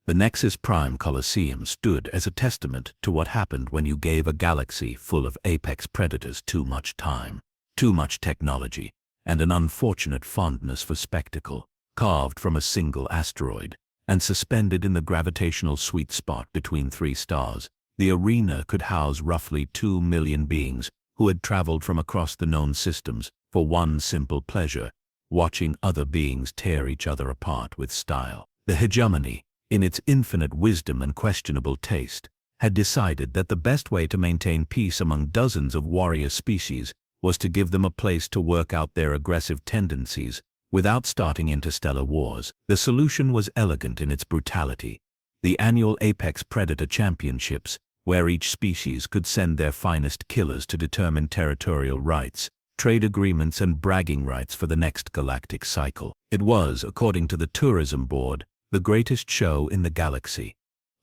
The Nexus Prime Colosseum stood as a testament to what happened when you gave a galaxy full of apex predators too much time, too much technology, and an unfortunate fondness for spectacle. Carved from a single asteroid and suspended in the gravitational sweet spot between 3 stars, the arena could house roughly 2 million beings who had traveled from across the known systems for one simple pleasure: watching other beings tear each other apart with style. The hegemony, in its infinite wisdom and questionable taste, had decided that the best way to maintain peace among dozens of warrior species was to give them a place to work out their aggressive tendencies without starting interstellar wars. The solution was elegant in its brutality: the annual Apex Predator Championships, where each species could send their finest killers to determine territorial rights, trade agreements and bragging rights for the next galactic cycle. It was, according to the tourism board, the greatest show in the galaxy.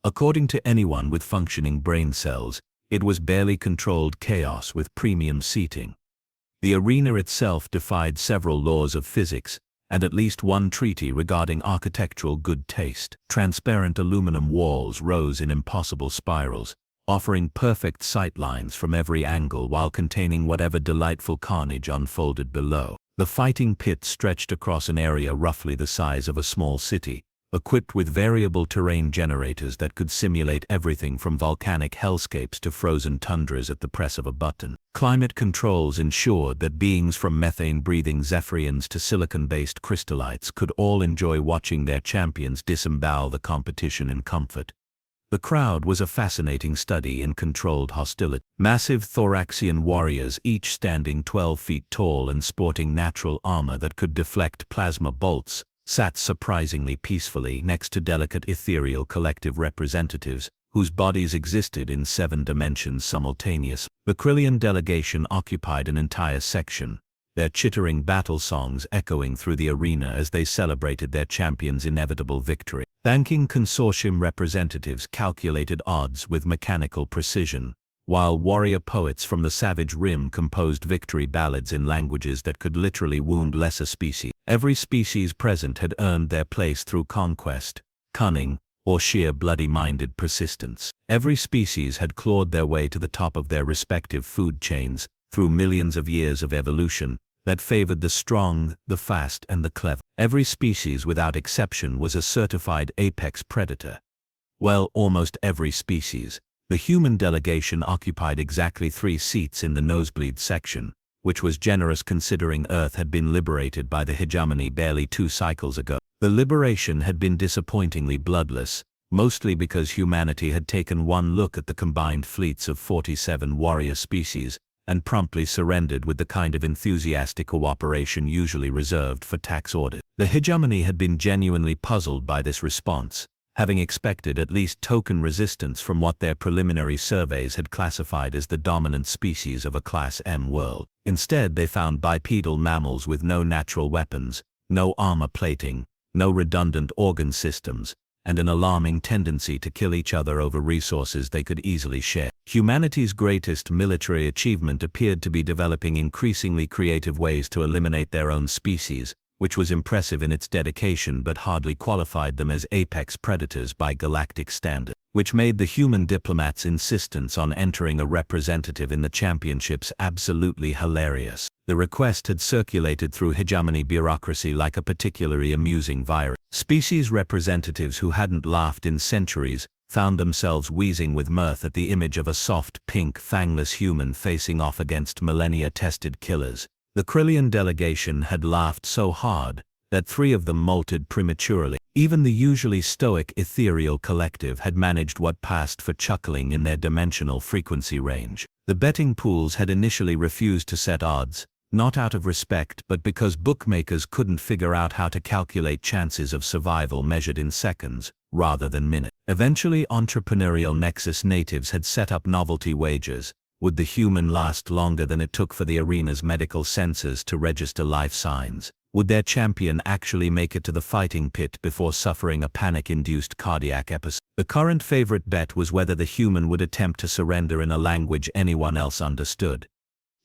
According to anyone with functioning brain cells, it was barely controlled chaos with premium seating. The arena itself defied several laws of physics and at least one treaty regarding architectural good taste. Transparent aluminum walls rose in impossible spirals, offering perfect sight lines from every angle while containing whatever delightful carnage unfolded below. The fighting pit stretched across an area roughly the size of a small city, equipped with variable terrain generators that could simulate everything from volcanic hellscapes to frozen tundras at the press of a button. Climate controls ensured that beings from methane-breathing Zephyrians to silicon-based crystallites could all enjoy watching their champions disembowel the competition in comfort. The crowd was a fascinating study in controlled hostility. Massive Thoraxian warriors, each standing 12 feet tall and sporting natural armor that could deflect plasma bolts, sat surprisingly peacefully next to delicate ethereal collective representatives whose bodies existed in 7 dimensions simultaneously. The Kryllian delegation occupied an entire section, their chittering battle songs echoing through the arena as they celebrated their champion's inevitable victory. Banking consortium representatives calculated odds with mechanical precision, while warrior poets from the Savage Rim composed victory ballads in languages that could literally wound lesser species. Every species present had earned their place through conquest, cunning, or sheer bloody-minded persistence. Every species had clawed their way to the top of their respective food chains through millions of years of evolution that favored the strong, the fast, and the clever. Every species without exception was a certified apex predator. Well, almost every species. The human delegation occupied exactly 3 seats in the nosebleed section, which was generous considering Earth had been liberated by the hegemony barely 2 cycles ago. The liberation had been disappointingly bloodless, mostly because humanity had taken one look at the combined fleets of 47 warrior species and promptly surrendered with the kind of enthusiastic cooperation usually reserved for tax audit. The hegemony had been genuinely puzzled by this response, having expected at least token resistance from what their preliminary surveys had classified as the dominant species of a Class M world. Instead, they found bipedal mammals with no natural weapons, no armor plating, no redundant organ systems, and an alarming tendency to kill each other over resources they could easily share. Humanity's greatest military achievement appeared to be developing increasingly creative ways to eliminate their own species, which was impressive in its dedication but hardly qualified them as apex predators by galactic standards, which made the human diplomats' insistence on entering a representative in the championships absolutely hilarious. The request had circulated through hegemony bureaucracy like a particularly amusing virus. Species representatives who hadn't laughed in centuries found themselves wheezing with mirth at the image of a soft, pink, fangless human facing off against millennia-tested killers. The Kryllian delegation had laughed so hard that 3 of them molted prematurely. Even the usually stoic ethereal collective had managed what passed for chuckling in their dimensional frequency range. The betting pools had initially refused to set odds, not out of respect but because bookmakers couldn't figure out how to calculate chances of survival measured in seconds rather than minutes. Eventually, entrepreneurial Nexus natives had set up novelty wagers. Would the human last longer than it took for the arena's medical sensors to register life signs? Would their champion actually make it to the fighting pit before suffering a panic-induced cardiac episode? The current favorite bet was whether the human would attempt to surrender in a language anyone else understood.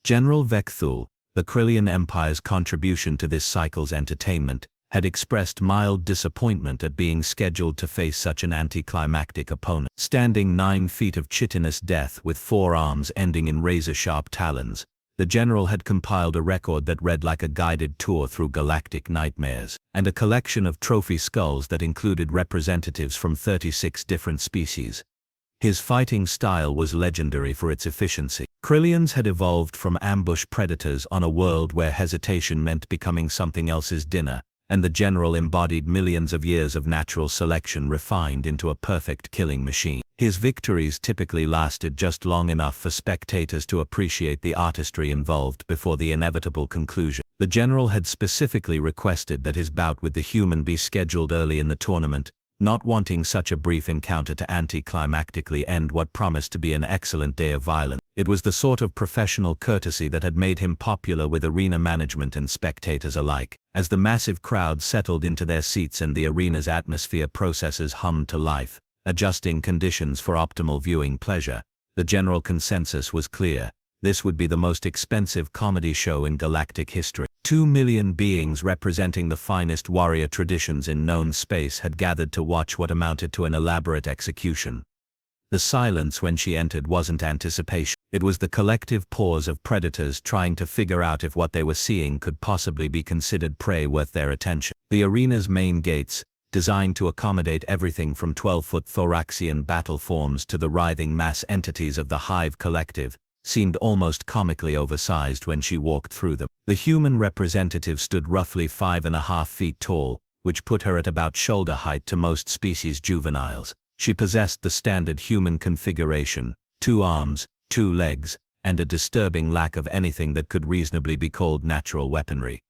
General Vex'thul, the Kryllian Empire's contribution to this cycle's entertainment, had expressed mild disappointment at being scheduled to face such an anticlimactic opponent. Standing 9 feet of chitinous death with 4 arms ending in razor-sharp talons, the general had compiled a record that read like a guided tour through galactic nightmares, and a collection of trophy skulls that included representatives from 36 different species. His fighting style was legendary for its efficiency. Kryllians had evolved from ambush predators on a world where hesitation meant becoming something else's dinner, and the general embodied millions of years of natural selection refined into a perfect killing machine. His victories typically lasted just long enough for spectators to appreciate the artistry involved before the inevitable conclusion. The general had specifically requested that his bout with the human be scheduled early in the tournament, not wanting such a brief encounter to anticlimactically end what promised to be an excellent day of violence. It was the sort of professional courtesy that had made him popular with arena management and spectators alike. As the massive crowd settled into their seats and the arena's atmosphere processes hummed to life, adjusting conditions for optimal viewing pleasure, the general consensus was clear. This would be the most expensive comedy show in galactic history. 2 million beings representing the finest warrior traditions in known space had gathered to watch what amounted to an elaborate execution. The silence when she entered wasn't anticipation. It was the collective pause of predators trying to figure out if what they were seeing could possibly be considered prey worth their attention. The arena's main gates, designed to accommodate everything from 12-foot thoraxian battle forms to the writhing mass entities of the Hive Collective, seemed almost comically oversized when she walked through them. The human representative stood roughly 5.5 feet tall, which put her at about shoulder height to most species juveniles. She possessed the standard human configuration: 2 arms, 2 legs, and a disturbing lack of anything that could reasonably be called natural weaponry.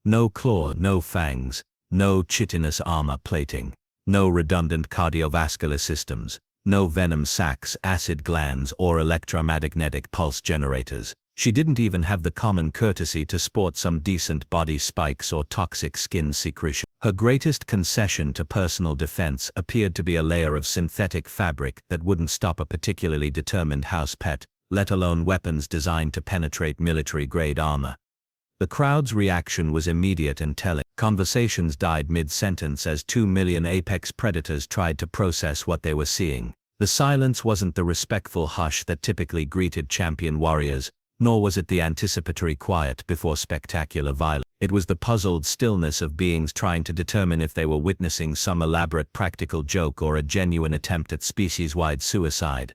No claw, no fangs, no chitinous armor plating, no redundant cardiovascular systems, no venom sacs, acid glands, or electromagnetic pulse generators. She didn't even have the common courtesy to sport some decent body spikes or toxic skin secretion. Her greatest concession to personal defense appeared to be a layer of synthetic fabric that wouldn't stop a particularly determined house pet, let alone weapons designed to penetrate military-grade armor. The crowd's reaction was immediate and telling. Conversations died mid-sentence as 2 million apex predators tried to process what they were seeing. The silence wasn't the respectful hush that typically greeted champion warriors, nor was it the anticipatory quiet before spectacular violence. It was the puzzled stillness of beings trying to determine if they were witnessing some elaborate practical joke or a genuine attempt at species-wide suicide.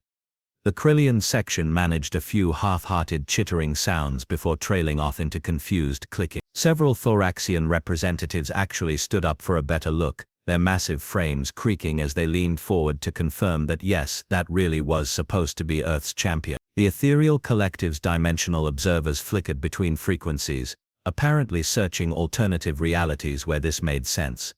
The Kryllian section managed a few half-hearted chittering sounds before trailing off into confused clicking. Several thoraxian representatives actually stood up for a better look, their massive frames creaking as they leaned forward to confirm that yes, that really was supposed to be Earth's champion. The ethereal collective's dimensional observers flickered between frequencies, apparently searching alternative realities where this made sense.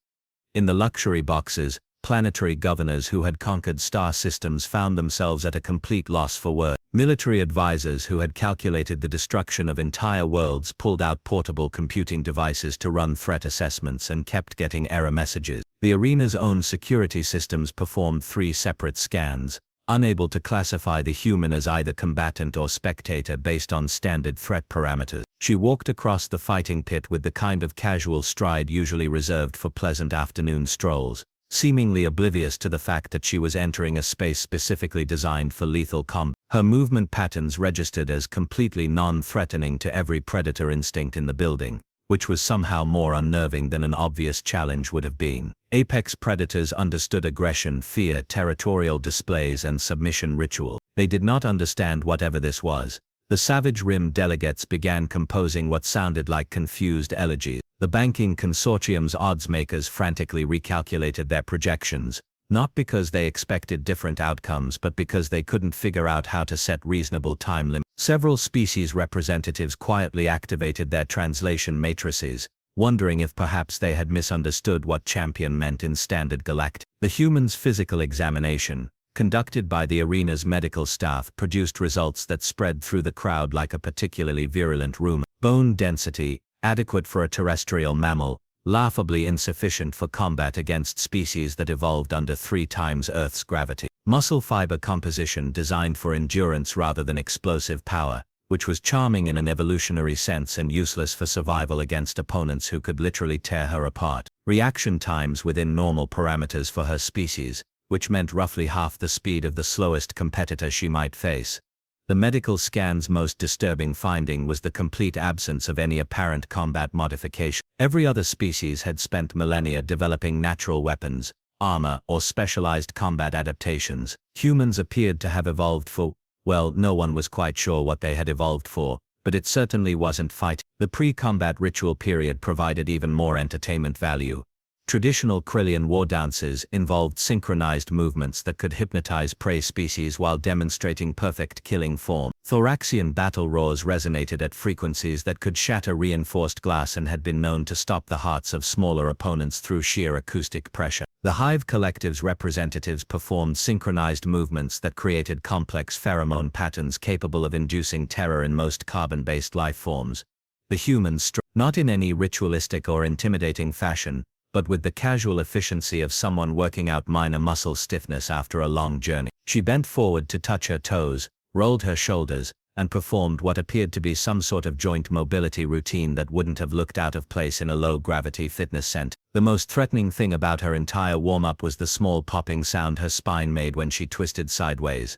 In the luxury boxes, planetary governors who had conquered star systems found themselves at a complete loss for words. Military advisors who had calculated the destruction of entire worlds pulled out portable computing devices to run threat assessments and kept getting error messages. The arena's own security systems performed 3 separate scans, unable to classify the human as either combatant or spectator based on standard threat parameters. She walked across the fighting pit with the kind of casual stride usually reserved for pleasant afternoon strolls, seemingly oblivious to the fact that she was entering a space specifically designed for lethal combat. Her movement patterns registered as completely non-threatening to every predator instinct in the building, which was somehow more unnerving than an obvious challenge would have been. Apex predators understood aggression, fear, territorial displays, and submission ritual. They did not understand whatever this was. The Savage Rim delegates began composing what sounded like confused elegies. The banking consortium's oddsmakers frantically recalculated their projections, not because they expected different outcomes but because they couldn't figure out how to set reasonable time limits. Several species representatives quietly activated their translation matrices, wondering if perhaps they had misunderstood what champion meant in standard galactic. The human's physical examination, conducted by the arena's medical staff, produced results that spread through the crowd like a particularly virulent rumor. Bone density, adequate for a terrestrial mammal, laughably insufficient for combat against species that evolved under 3 times Earth's gravity. Muscle fiber composition designed for endurance rather than explosive power, which was charming in an evolutionary sense and useless for survival against opponents who could literally tear her apart. Reaction times within normal parameters for her species, which meant roughly half the speed of the slowest competitor she might face. The medical scan's most disturbing finding was the complete absence of any apparent combat modification. Every other species had spent millennia developing natural weapons, armor, or specialized combat adaptations. Humans appeared to have evolved for, well, no one was quite sure what they had evolved for, but it certainly wasn't fighting. The pre-combat ritual period provided even more entertainment value. Traditional Kryllian war dances involved synchronized movements that could hypnotize prey species while demonstrating perfect killing form. Thoraxian battle roars resonated at frequencies that could shatter reinforced glass and had been known to stop the hearts of smaller opponents through sheer acoustic pressure. The Hive Collective's representatives performed synchronized movements that created complex pheromone patterns capable of inducing terror in most carbon-based life forms. The humans, not in any ritualistic or intimidating fashion, but with the casual efficiency of someone working out minor muscle stiffness after a long journey. She bent forward to touch her toes, rolled her shoulders, and performed what appeared to be some sort of joint mobility routine that wouldn't have looked out of place in a low-gravity fitness center. The most threatening thing about her entire warm-up was the small popping sound her spine made when she twisted sideways.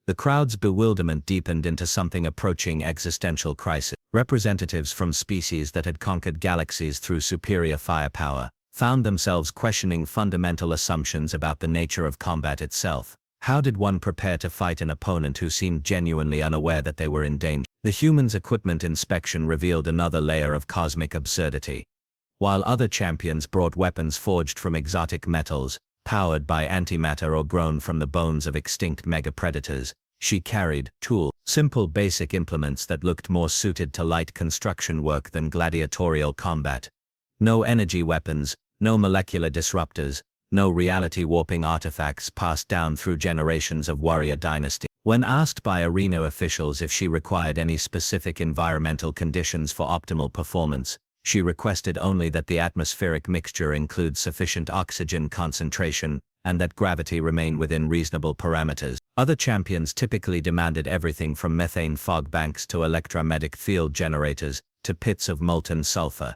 The crowd's bewilderment deepened into something approaching existential crisis. Representatives from species that had conquered galaxies through superior firepower found themselves questioning fundamental assumptions about the nature of combat itself. How did one prepare to fight an opponent who seemed genuinely unaware that they were in danger? The humans' equipment inspection revealed another layer of cosmic absurdity. While other champions brought weapons forged from exotic metals, powered by antimatter or grown from the bones of extinct megapredators, she carried simple basic implements that looked more suited to light construction work than gladiatorial combat. No energy weapons, no molecular disruptors, no reality-warping artifacts passed down through generations of warrior dynasty. When asked by arena officials if she required any specific environmental conditions for optimal performance, she requested only that the atmospheric mixture include sufficient oxygen concentration, and that gravity remain within reasonable parameters. Other champions typically demanded everything from methane fog banks to electromagnetic field generators, to pits of molten sulfur.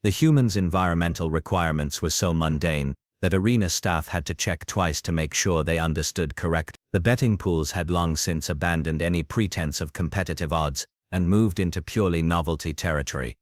The humans' environmental requirements were so mundane that arena staff had to check twice to make sure they understood correct. The betting pools had long since abandoned any pretense of competitive odds and moved into purely novelty territory.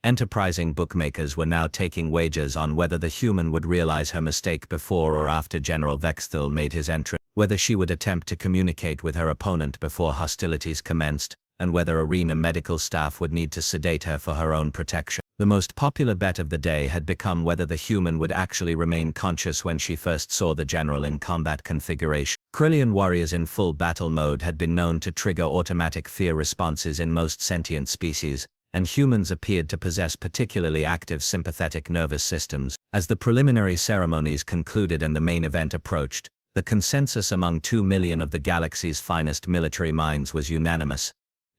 Enterprising bookmakers were now taking wagers on whether the human would realize her mistake before or after General Vex'thul made his entrance, whether she would attempt to communicate with her opponent before hostilities commenced, and whether arena medical staff would need to sedate her for her own protection. The most popular bet of the day had become whether the human would actually remain conscious when she first saw the general in combat configuration. Kryllian warriors in full battle mode had been known to trigger automatic fear responses in most sentient species, and humans appeared to possess particularly active sympathetic nervous systems. As the preliminary ceremonies concluded and the main event approached, the consensus among 2 million of the galaxy's finest military minds was unanimous.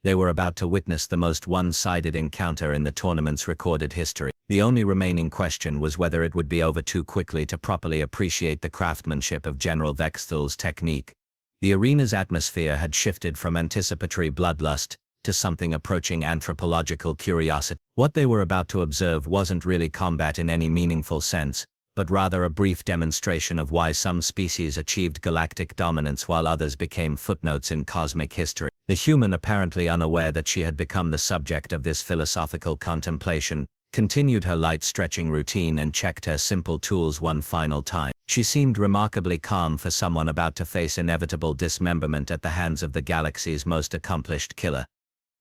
They were about to witness the most one-sided encounter in the tournament's recorded history. The only remaining question was whether it would be over too quickly to properly appreciate the craftsmanship of General Vex'thul's technique. The arena's atmosphere had shifted from anticipatory bloodlust to something approaching anthropological curiosity. What they were about to observe wasn't really combat in any meaningful sense, but rather a brief demonstration of why some species achieved galactic dominance while others became footnotes in cosmic history. The human, apparently unaware that she had become the subject of this philosophical contemplation, continued her light stretching routine and checked her simple tools one final time. She seemed remarkably calm for someone about to face inevitable dismemberment at the hands of the galaxy's most accomplished killer.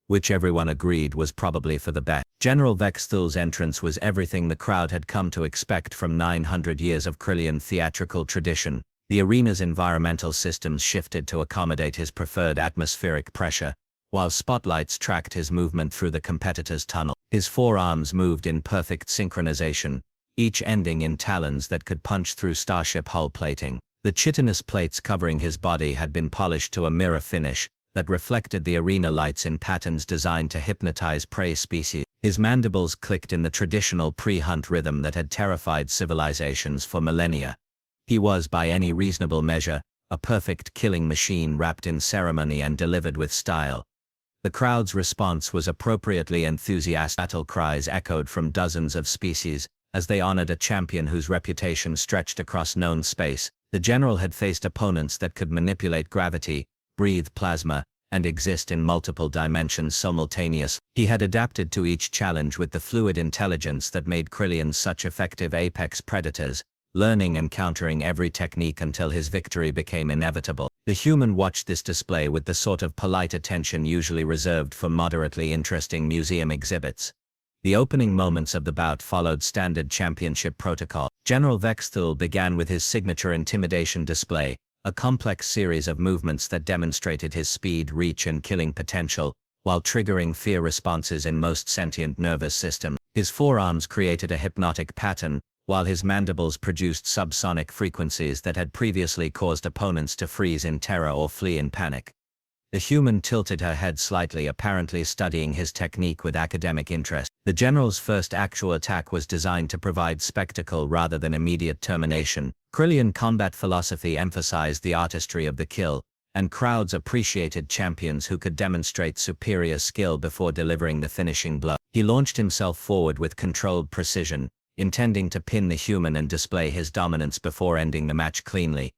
Which everyone agreed was probably for the best. General Vex'thul's entrance was everything the crowd had come to expect from 900 years of Kryllian theatrical tradition. The arena's environmental systems shifted to accommodate his preferred atmospheric pressure, while spotlights tracked his movement through the competitor's tunnel. His forearms moved in perfect synchronization, each ending in talons that could punch through starship hull plating. The chitinous plates covering his body had been polished to a mirror finish that reflected the arena lights in patterns designed to hypnotize prey species. His mandibles clicked in the traditional pre-hunt rhythm that had terrified civilizations for millennia. He was, by any reasonable measure, a perfect killing machine wrapped in ceremony and delivered with style. The crowd's response was appropriately enthusiastic. Battle cries echoed from dozens of species as they honored a champion whose reputation stretched across known space. The general had faced opponents that could manipulate gravity, breathe plasma, and exist in multiple dimensions simultaneously. He had adapted to each challenge with the fluid intelligence that made Kryllians such effective apex predators, learning and countering every technique until his victory became inevitable. The human watched this display with the sort of polite attention usually reserved for moderately interesting museum exhibits. The opening moments of the bout followed standard championship protocol. General Vex'thul began with his signature intimidation display, a complex series of movements that demonstrated his speed, reach, and killing potential, while triggering fear responses in most sentient nervous systems. His forearms created a hypnotic pattern, while his mandibles produced subsonic frequencies that had previously caused opponents to freeze in terror or flee in panic. The human tilted her head slightly, apparently studying his technique with academic interest. The general's first actual attack was designed to provide spectacle rather than immediate termination. Kryllian combat philosophy emphasized the artistry of the kill, and crowds appreciated champions who could demonstrate superior skill before delivering the finishing blow. He launched himself forward with controlled precision, intending to pin the human and display his dominance before ending the match cleanly.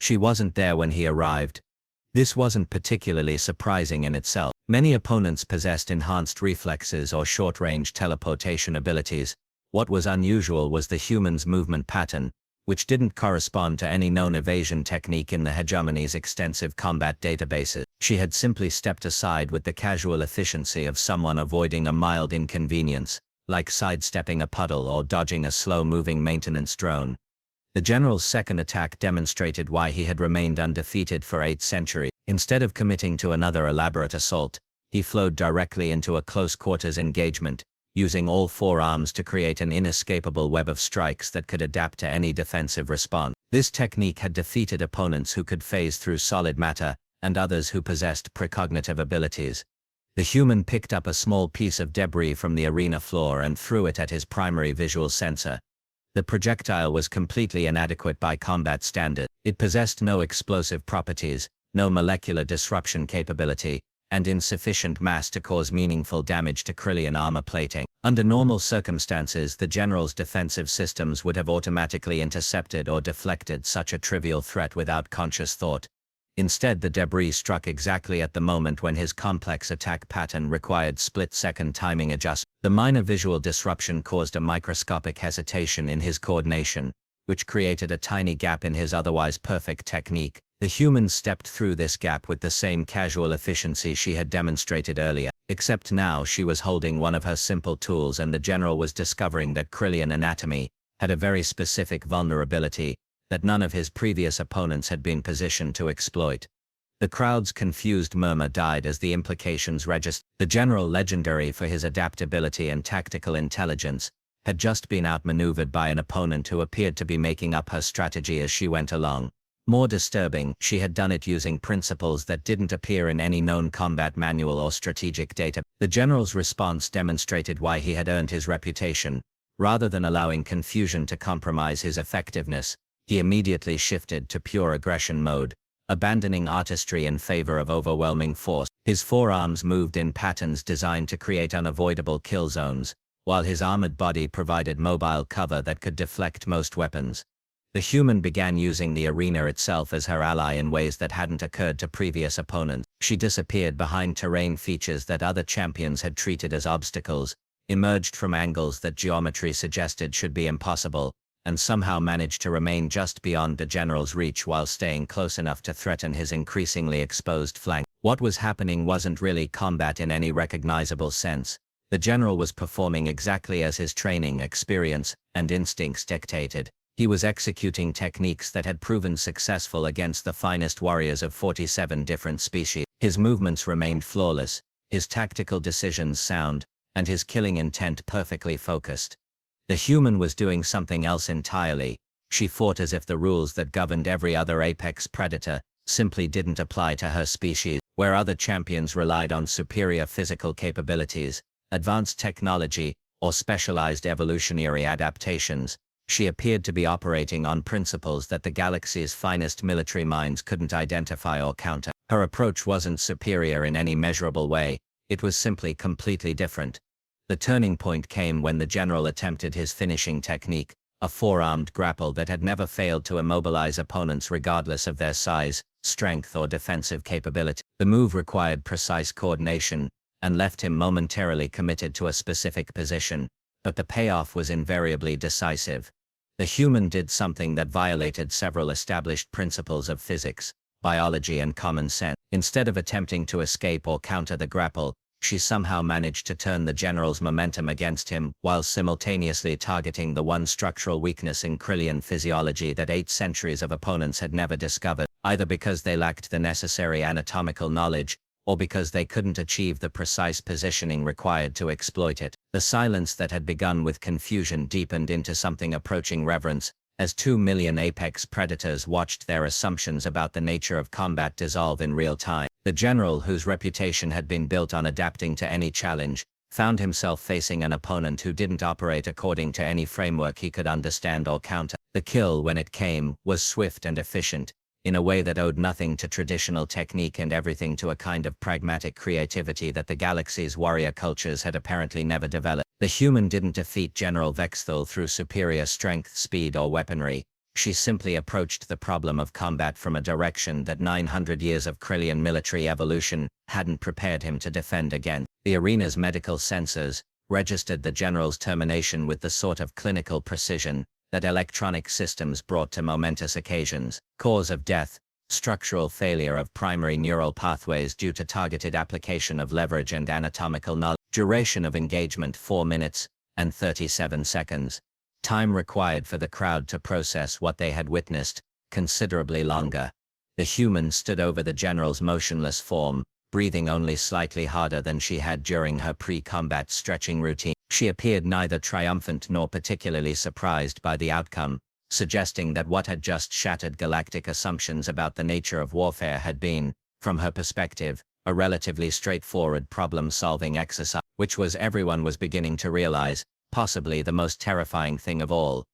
She wasn't there when he arrived. This wasn't particularly surprising in itself. Many opponents possessed enhanced reflexes or short-range teleportation abilities. What was unusual was the human's movement pattern, which didn't correspond to any known evasion technique in the hegemony's extensive combat databases. She had simply stepped aside with the casual efficiency of someone avoiding a mild inconvenience, like sidestepping a puddle or dodging a slow-moving maintenance drone. The general's second attack demonstrated why he had remained undefeated for 8 centuries. Instead of committing to another elaborate assault, he flowed directly into a close-quarters engagement, using all forearms to create an inescapable web of strikes that could adapt to any defensive response. This technique had defeated opponents who could phase through solid matter, and others who possessed precognitive abilities. The human picked up a small piece of debris from the arena floor and threw it at his primary visual sensor. The projectile was completely inadequate by combat standards. It possessed no explosive properties, no molecular disruption capability, and insufficient mass to cause meaningful damage to Kryllian armor plating. Under normal circumstances, the general's defensive systems would have automatically intercepted or deflected such a trivial threat without conscious thought. Instead, the debris struck exactly at the moment when his complex attack pattern required split-second timing adjustment. The minor visual disruption caused a microscopic hesitation in his coordination, which created a tiny gap in his otherwise perfect technique. The human stepped through this gap with the same casual efficiency she had demonstrated earlier, except now she was holding one of her simple tools, and the general was discovering that Kryllian anatomy had a very specific vulnerability that none of his previous opponents had been positioned to exploit. The crowd's confused murmur died as the implications registered. The general, legendary for his adaptability and tactical intelligence, had just been outmaneuvered by an opponent who appeared to be making up her strategy as she went along. More disturbing, she had done it using principles that didn't appear in any known combat manual or strategic data. The general's response demonstrated why he had earned his reputation. Rather than allowing confusion to compromise his effectiveness, he immediately shifted to pure aggression mode, abandoning artistry in favor of overwhelming force. His forearms moved in patterns designed to create unavoidable kill zones, while his armored body provided mobile cover that could deflect most weapons. The human began using the arena itself as her ally in ways that hadn't occurred to previous opponents. She disappeared behind terrain features that other champions had treated as obstacles, emerged from angles that geometry suggested should be impossible, and somehow managed to remain just beyond the general's reach while staying close enough to threaten his increasingly exposed flank. What was happening wasn't really combat in any recognizable sense. The general was performing exactly as his training, experience, and instincts dictated. He was executing techniques that had proven successful against the finest warriors of 47 different species. His movements remained flawless, his tactical decisions sound, and his killing intent perfectly focused. The human was doing something else entirely. She fought as if the rules that governed every other apex predator simply didn't apply to her species. Where other champions relied on superior physical capabilities, advanced technology, or specialized evolutionary adaptations, She appeared to be operating on principles that the galaxy's finest military minds couldn't identify or counter. Her approach wasn't superior in any measurable way, it was simply completely different. The turning point came when the general attempted his finishing technique, a four-armed grapple that had never failed to immobilize opponents regardless of their size, strength or defensive capability. The move required precise coordination, and left him momentarily committed to a specific position, but the payoff was invariably decisive. The human did something that violated several established principles of physics, biology and common sense. Instead of attempting to escape or counter the grapple, she somehow managed to turn the general's momentum against him while simultaneously targeting the one structural weakness in Kryllian physiology that 8 centuries of opponents had never discovered, either because they lacked the necessary anatomical knowledge, or because they couldn't achieve the precise positioning required to exploit it. The silence that had begun with confusion deepened into something approaching reverence, as 2 million apex predators watched their assumptions about the nature of combat dissolve in real time. The general, whose reputation had been built on adapting to any challenge, found himself facing an opponent who didn't operate according to any framework he could understand or counter. The kill, when it came, was swift and efficient, in a way that owed nothing to traditional technique and everything to a kind of pragmatic creativity that the galaxy's warrior cultures had apparently never developed. The human didn't defeat General Vex'thul through superior strength, speed or weaponry. She simply approached the problem of combat from a direction that 900 years of Kryllian military evolution hadn't prepared him to defend against. The arena's medical sensors registered the general's termination with the sort of clinical precision that electronic systems brought to momentous occasions. Cause of death: structural failure of primary neural pathways due to targeted application of leverage and anatomical knowledge. Duration of engagement 4 minutes and 37 seconds. Time required for the crowd to process what they had witnessed, considerably longer. The human stood over the general's motionless form, breathing only slightly harder than she had during her pre-combat stretching routine. She appeared neither triumphant nor particularly surprised by the outcome, suggesting that what had just shattered galactic assumptions about the nature of warfare had been, from her perspective, a relatively straightforward problem-solving exercise, which was, everyone was beginning to realize, possibly the most terrifying thing of all.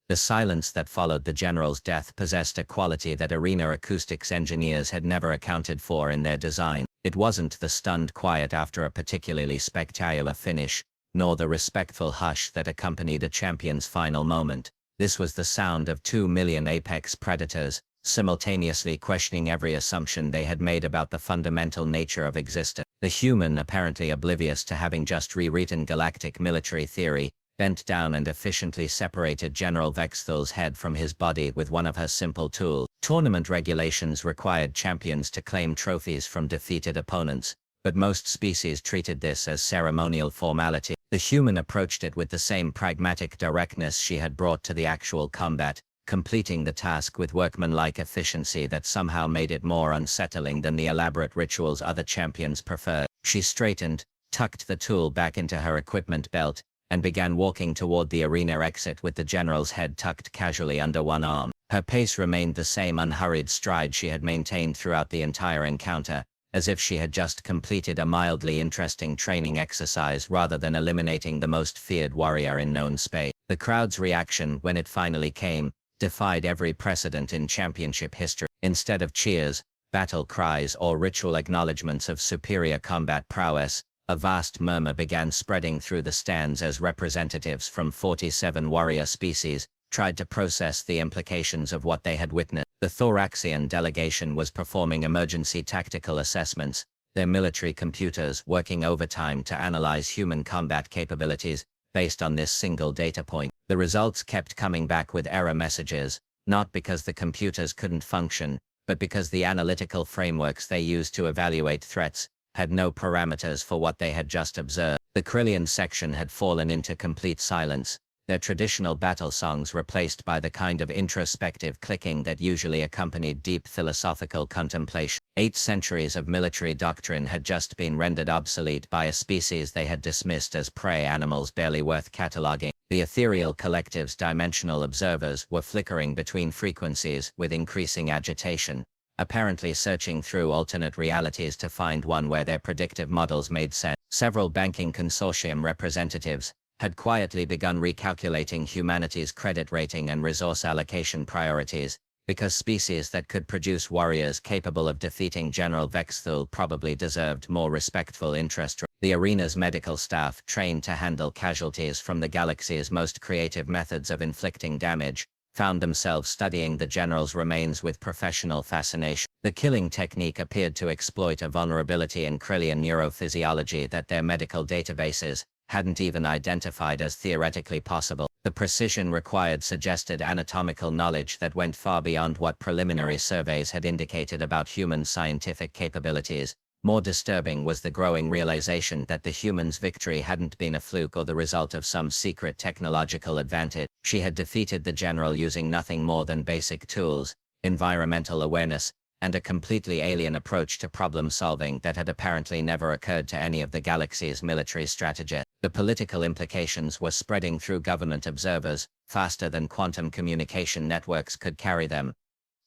The silence that followed the general's death possessed a quality that arena acoustics engineers had never accounted for in their design. It wasn't the stunned quiet after a particularly spectacular finish, nor the respectful hush that accompanied a champion's final moment. This was the sound of 2 million apex predators, simultaneously questioning every assumption they had made about the fundamental nature of existence. The human, apparently oblivious to having just rewritten galactic military theory, bent down and efficiently separated General Vex'thul's head from his body with one of her simple tools. Tournament regulations required champions to claim trophies from defeated opponents, but most species treated this as ceremonial formality. The human approached it with the same pragmatic directness she had brought to the actual combat, completing the task with workmanlike efficiency that somehow made it more unsettling than the elaborate rituals other champions preferred. She straightened, tucked the tool back into her equipment belt, and began walking toward the arena exit with the general's head tucked casually under one arm. Her pace remained the same unhurried stride she had maintained throughout the entire encounter, as if she had just completed a mildly interesting training exercise rather than eliminating the most feared warrior in known space. The crowd's reaction, when it finally came, defied every precedent in championship history. Instead of cheers, battle cries, or ritual acknowledgments of superior combat prowess, a vast murmur began spreading through the stands as representatives from 47 warrior species tried to process the implications of what they had witnessed. The Thoraxian delegation was performing emergency tactical assessments, their military computers working overtime to analyze human combat capabilities based on this single data point. The results kept coming back with error messages, not because the computers couldn't function, but because the analytical frameworks they used to evaluate threats had no parameters for what they had just observed. The Kryllian section had fallen into complete silence, their traditional battle songs replaced by the kind of introspective clicking that usually accompanied deep philosophical contemplation. 8 centuries of military doctrine had just been rendered obsolete by a species they had dismissed as prey animals barely worth cataloging. The ethereal collective's dimensional observers were flickering between frequencies with increasing agitation, apparently searching through alternate realities to find one where their predictive models made sense. Several banking consortium representatives, had quietly begun recalculating humanity's credit rating and resource allocation priorities, because species that could produce warriors capable of defeating General Vex'thul probably deserved more respectful interest. The arena's medical staff, trained to handle casualties from the galaxy's most creative methods of inflicting damage, found themselves studying the general's remains with professional fascination. The killing technique appeared to exploit a vulnerability in Kryllian neurophysiology that their medical databases hadn't even identified as theoretically possible. The precision required suggested anatomical knowledge that went far beyond what preliminary surveys had indicated about human scientific capabilities. More disturbing was the growing realization that the human's victory hadn't been a fluke or the result of some secret technological advantage. She had defeated the general using nothing more than basic tools, environmental awareness, and a completely alien approach to problem solving that had apparently never occurred to any of the galaxy's military strategists. The political implications were spreading through government observers, faster than quantum communication networks could carry them.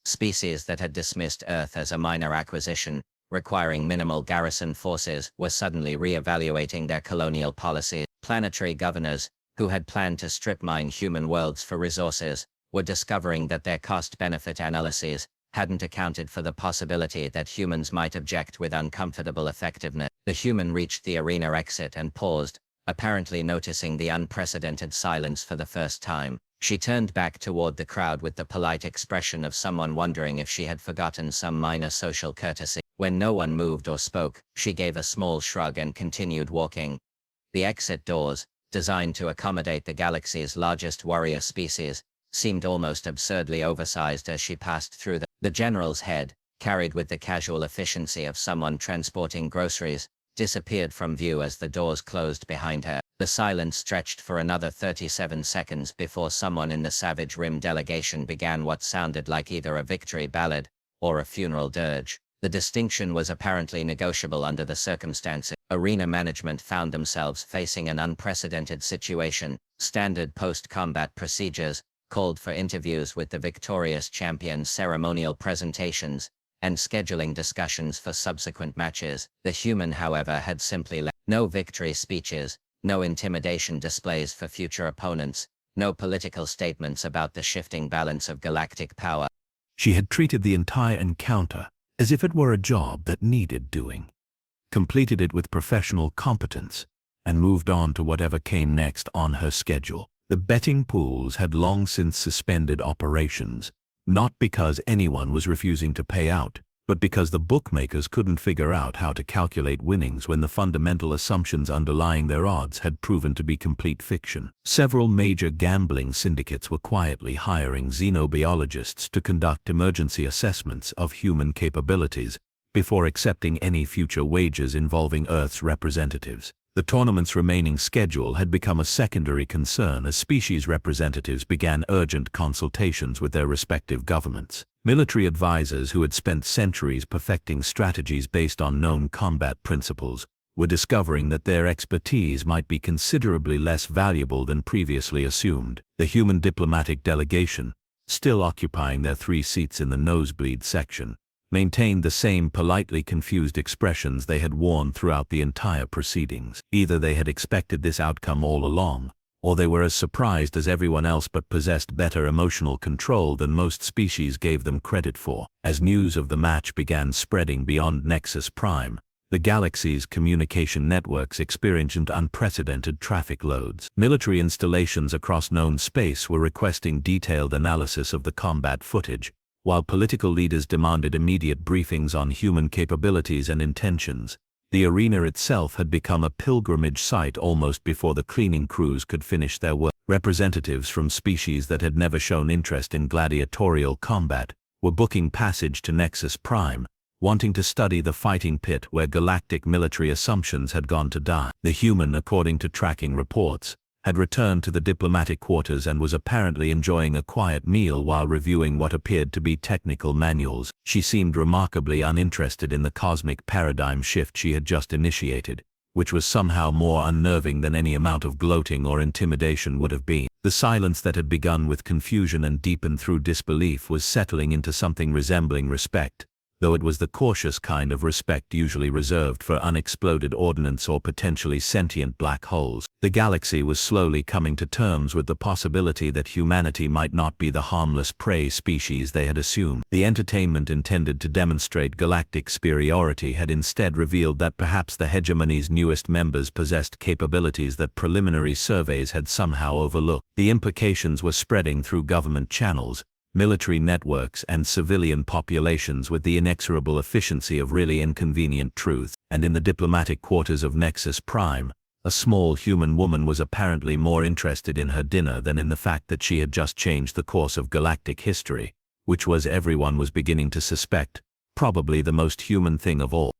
Species that had dismissed Earth as a minor acquisition, requiring minimal garrison forces, were suddenly re-evaluating their colonial policies. Planetary governors, who had planned to strip mine human worlds for resources, were discovering that their cost-benefit analyses hadn't accounted for the possibility that humans might object with uncomfortable effectiveness. The human reached the arena exit and paused, apparently noticing the unprecedented silence for the first time. She turned back toward the crowd with the polite expression of someone wondering if she had forgotten some minor social courtesy. When no one moved or spoke, she gave a small shrug and continued walking. The exit doors, designed to accommodate the galaxy's largest warrior species, seemed almost absurdly oversized as she passed through them. The general's head, carried with the casual efficiency of someone transporting groceries, disappeared from view as the doors closed behind her. The silence stretched for another 37 seconds before someone in the Savage Rim delegation began what sounded like either a victory ballad or a funeral dirge. The distinction was apparently negotiable under the circumstances. Arena management found themselves facing an unprecedented situation. Standard post-combat procedures called for interviews with the victorious champion, ceremonial presentations, and scheduling discussions for subsequent matches. The human, however, had simply left. No victory speeches, no intimidation displays for future opponents, no political statements about the shifting balance of galactic power. She had treated the entire encounter as if it were a job that needed doing, completed it with professional competence, and moved on to whatever came next on her schedule. The betting pools had long since suspended operations, not because anyone was refusing to pay out, but because the bookmakers couldn't figure out how to calculate winnings when the fundamental assumptions underlying their odds had proven to be complete fiction. Several major gambling syndicates were quietly hiring xenobiologists to conduct emergency assessments of human capabilities before accepting any future wagers involving Earth's representatives. The tournament's remaining schedule had become a secondary concern as species representatives began urgent consultations with their respective governments. Military advisors who had spent centuries perfecting strategies based on known combat principles were discovering that their expertise might be considerably less valuable than previously assumed. The human diplomatic delegation, still occupying their 3 seats in the nosebleed section, maintained the same politely confused expressions they had worn throughout the entire proceedings. Either they had expected this outcome all along, or they were as surprised as everyone else but possessed better emotional control than most species gave them credit for. As news of the match began spreading beyond Nexus Prime, the galaxy's communication networks experienced unprecedented traffic loads. Military installations across known space were requesting detailed analysis of the combat footage, while political leaders demanded immediate briefings on human capabilities and intentions. The arena itself had become a pilgrimage site almost before the cleaning crews could finish their work. Representatives from species that had never shown interest in gladiatorial combat were booking passage to Nexus Prime, wanting to study the fighting pit where galactic military assumptions had gone to die. The human, according to tracking reports, had returned to the diplomatic quarters and was apparently enjoying a quiet meal while reviewing what appeared to be technical manuals. She seemed remarkably uninterested in the cosmic paradigm shift she had just initiated, which was somehow more unnerving than any amount of gloating or intimidation would have been. The silence that had begun with confusion and deepened through disbelief was settling into something resembling respect, though it was the cautious kind of respect usually reserved for unexploded ordnance or potentially sentient black holes. The galaxy was slowly coming to terms with the possibility that humanity might not be the harmless prey species they had assumed. The entertainment intended to demonstrate galactic superiority had instead revealed that perhaps the hegemony's newest members possessed capabilities that preliminary surveys had somehow overlooked. The implications were spreading through government channels, military networks, and civilian populations with the inexorable efficiency of really inconvenient truth. And in the diplomatic quarters of Nexus Prime, a small human woman was apparently more interested in her dinner than in the fact that she had just changed the course of galactic history, which was, everyone was beginning to suspect, probably the most human thing of all.